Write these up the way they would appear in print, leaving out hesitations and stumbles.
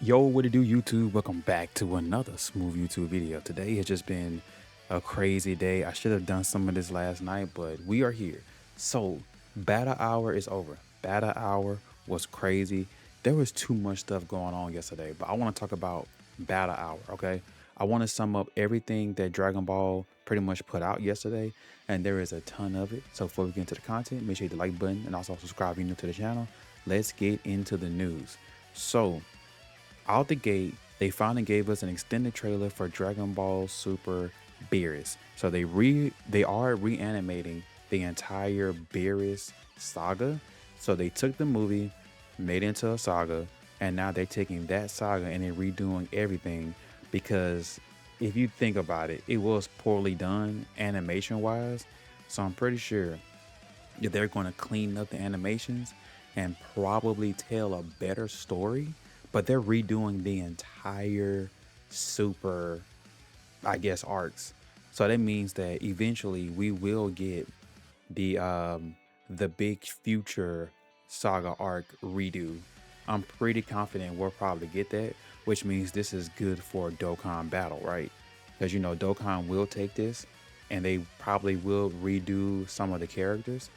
Yo, what it do, YouTube? Welcome back to another smooth YouTube video. Today has just been a crazy day. I should have done some of this last night, but we are here. So, Battle Hour is over. Battle Hour was crazy. There was too much stuff going on yesterday, but I want to talk about Battle Hour, okay? I want to sum up everything that Dragon Ball pretty much put out yesterday, and there is a ton of it. So, before we get into the content, make sure you hit the like button and also subscribe if you're new to the channel. Let's get into the news. So, out the gate, they finally gave us an extended trailer for Dragon Ball Super BEERUS. So they are reanimating the entire BEERUS saga. So they took the movie, made it into a saga, and now they're taking that saga and they're redoing everything because if you think about it, it was poorly done animation wise. So I'm pretty sure that they're going to clean up the animations and probably tell a better story, but they're redoing the entire super, I guess, arcs. So that means that eventually we will get the the big future saga arc redo. I'm pretty confident we'll probably get that, which means this is good for Dokkan Battle, right? Because you know Dokkan will take this and they probably will redo some of the characters,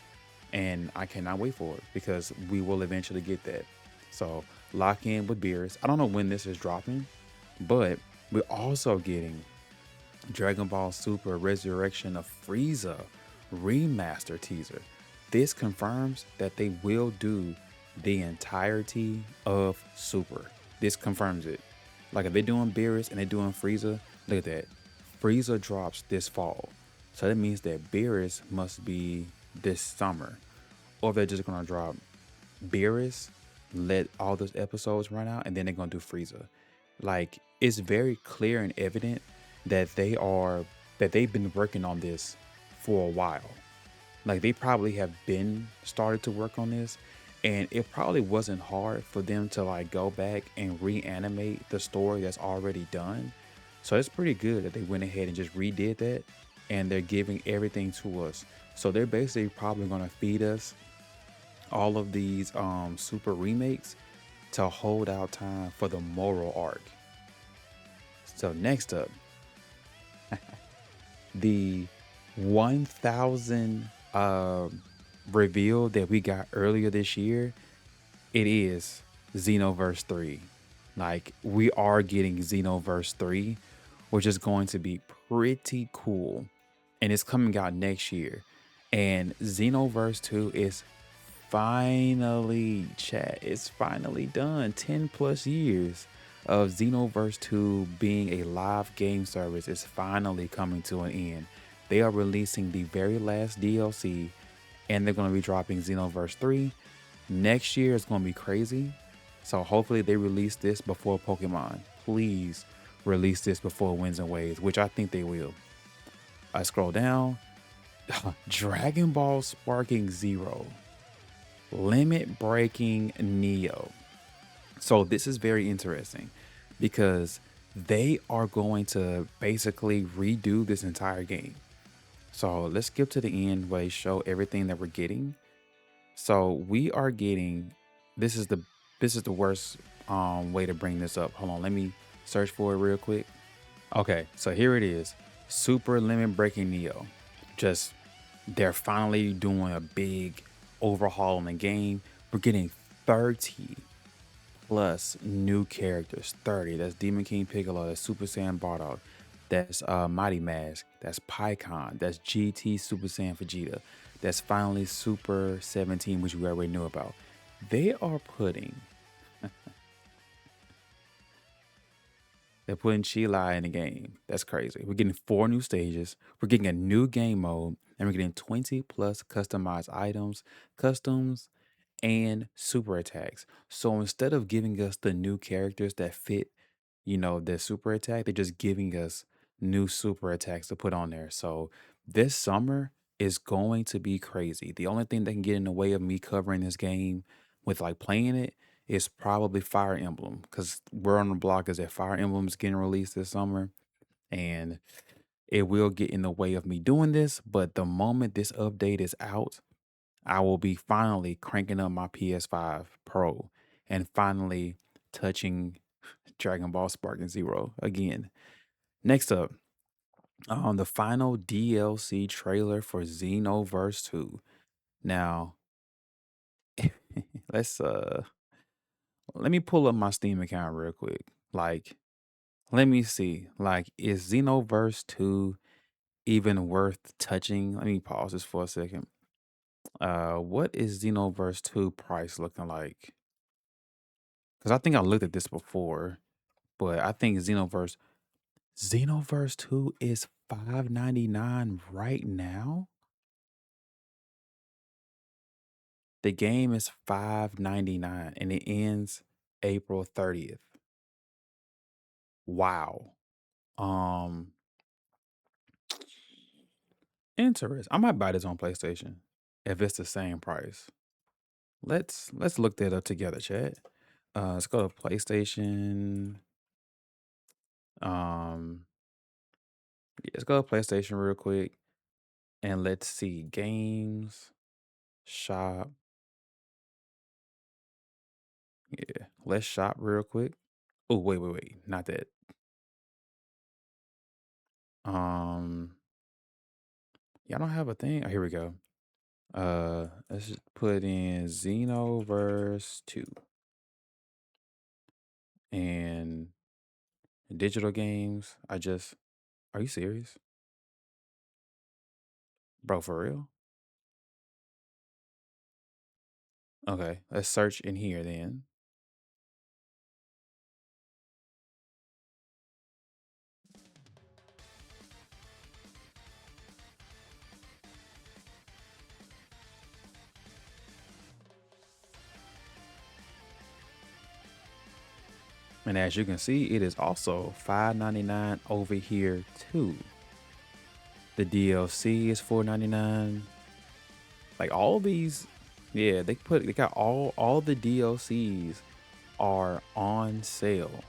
and I cannot wait for it because we will eventually get that. So lock in with beers. I don't know when this is dropping, but we're also getting Dragon Ball Super Resurrection of Frieza remaster teaser. This confirms that they will do the entirety of Super. This confirms it. Like if they're doing Beerus and they're doing Frieza, look at that. Frieza drops this fall. So that means that Beerus must be this summer. Or if they're just gonna drop Beerus, let all those episodes run out, and then they're gonna do Frieza. Like it's very clear and evident that they've been working on this for a while. Like they probably have been started to work on this, and it probably wasn't hard for them to like go back and reanimate the story that's already done. So it's pretty good that they went ahead and just redid that, and they're giving everything to us. So they're basically probably gonna feed us all of these super remakes to hold out time for the moral arc. So next up, the 1000 reveal that we got earlier this year, it is Xenoverse 3. Like we are getting Xenoverse 3, which is going to be pretty cool. And it's coming out next year. And Xenoverse 2 is finally, chat, it's finally done. 10 plus years of Xenoverse 2 being a live game service is finally coming to an end. They are releasing the very last DLC and they're going to be dropping Xenoverse 3. Next year is going to be crazy. So hopefully they release this before Pokemon. Please release this before Winds and Waves, which I think they will. I scroll down. Dragon Ball Sparking Zero. Limit Breaking Neo. So this is very interesting because they are going to basically redo this entire game. So let's skip to the end where they show everything that we're getting. So we are getting this is the worst way to bring this up. Hold on, let me search for it real quick. Okay, so here it is. Super Limit Breaking Neo. Just they're finally doing a big overhaul in the game. We're getting 30 plus new characters. 30. That's Demon King Piccolo, that's Super Saiyan Bardock, that's Mighty Mask, that's PyCon, that's GT Super Saiyan Vegeta, that's finally Super 17, which we already knew about. They are putting They're putting Chile in the game. That's crazy. We're getting 4 new stages. We're getting a new game mode, and we're getting 20 plus customized items, customs, and super attacks. So instead of giving us the new characters that fit, the super attack, they're just giving us new super attacks to put on there. So this summer is going to be crazy. The only thing that can get in the way of me covering this game with like playing it is probably Fire Emblem because we're on the block is that Fire Emblem is getting released this summer, and it will get in the way of me doing this. But the moment this update is out, I will be finally cranking up my PS5 Pro and finally touching Dragon Ball Sparking Zero again. Next up, the final DLC trailer for Xenoverse 2. Now, let's let me pull up my Steam account real quick. Like, let me see. Like, is Xenoverse 2 even worth touching? Let me pause this for a second. What is Xenoverse 2 price looking like? Because I think I looked at this before, but I think Xenoverse 2 is $5.99 right now. The game is $5.99 and it ends April 30th. Wow. Um Interesting. I might buy this on PlayStation if it's the same price. Let's look that up together, chat. Let's go to PlayStation. Um yeah, let's go to PlayStation real quick and let's see games, shop. Yeah, let's shop real quick. Oh, wait, not that. Um, yeah, I don't have a thing. Oh, here we go. Let's just put in Xenoverse 2 and digital games. Are you serious? Bro, for real? Okay, let's search in here then. And as you can see, it is also $5.99 over here too. The DLC is $4.99. Like all these, yeah, they got all the DLCs are on sale.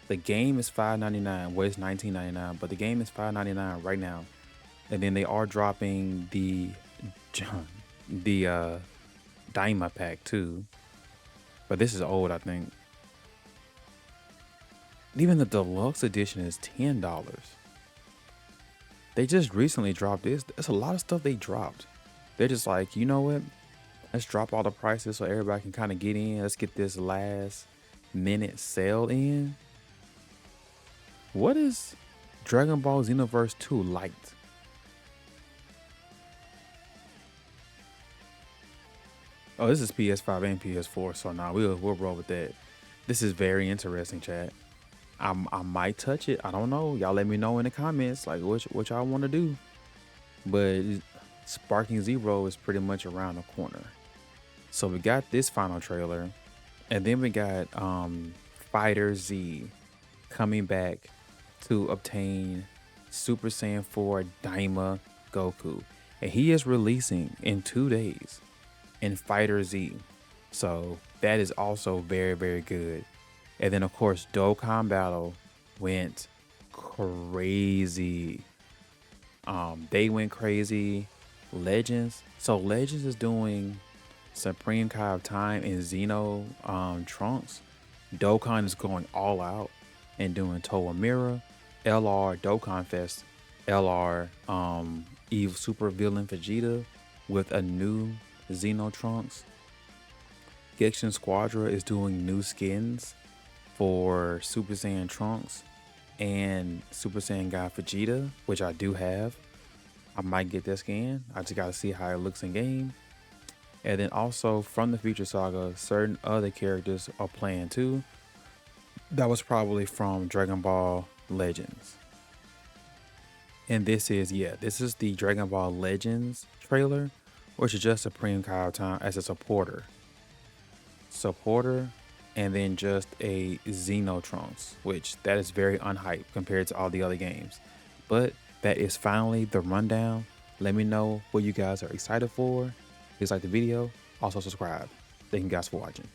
The game is $5.99. Well, it's $19.99, but the game is $5.99 right now. And then they are dropping the DAIMA pack too. But this is old, I think. Even the deluxe edition is $10. They just recently dropped this. There's a lot of stuff they dropped. They're just like, you know what? Let's drop all the prices so everybody can kind of get in. Let's get this last minute sale in. What is Dragon Ball Xenoverse 2 Lite? Oh, this is PS5 and PS4, so now we'll roll with that. This is very interesting, chat. I might touch it. I don't know. Y'all let me know in the comments like what y'all want to do. But Sparking Zero is pretty much around the corner. So we got this final trailer, and then we got FighterZ coming back to obtain Super Saiyan 4 DAIMA Goku, and he is releasing in 2 days in FighterZ. So that is also very, very good. And then of course Dokkan Battle went crazy. They went crazy. Legends. So Legends is doing Supreme Kai of Time and Xeno Trunks. Dokkan is going all out and doing Toa Mira, LR Dokkan Fest, LR Eve Super Villain Vegeta with a new Xeno Trunks. Genshin Squadra is doing new skins for Super Saiyan Trunks and Super Saiyan God Vegeta, which I do have. I might get that skin. I just gotta see how it looks in game. And then also from the Future Saga, certain other characters are playing too. That was probably from Dragon Ball Legends. And this is the Dragon Ball Legends trailer, which is just Supreme Kai of Time as a supporter. And then just a Xeno Trunks, which that is very unhyped compared to all the other games. But that is finally the rundown. Let me know what you guys are excited for. Please like the video. Also subscribe. Thank you guys for watching.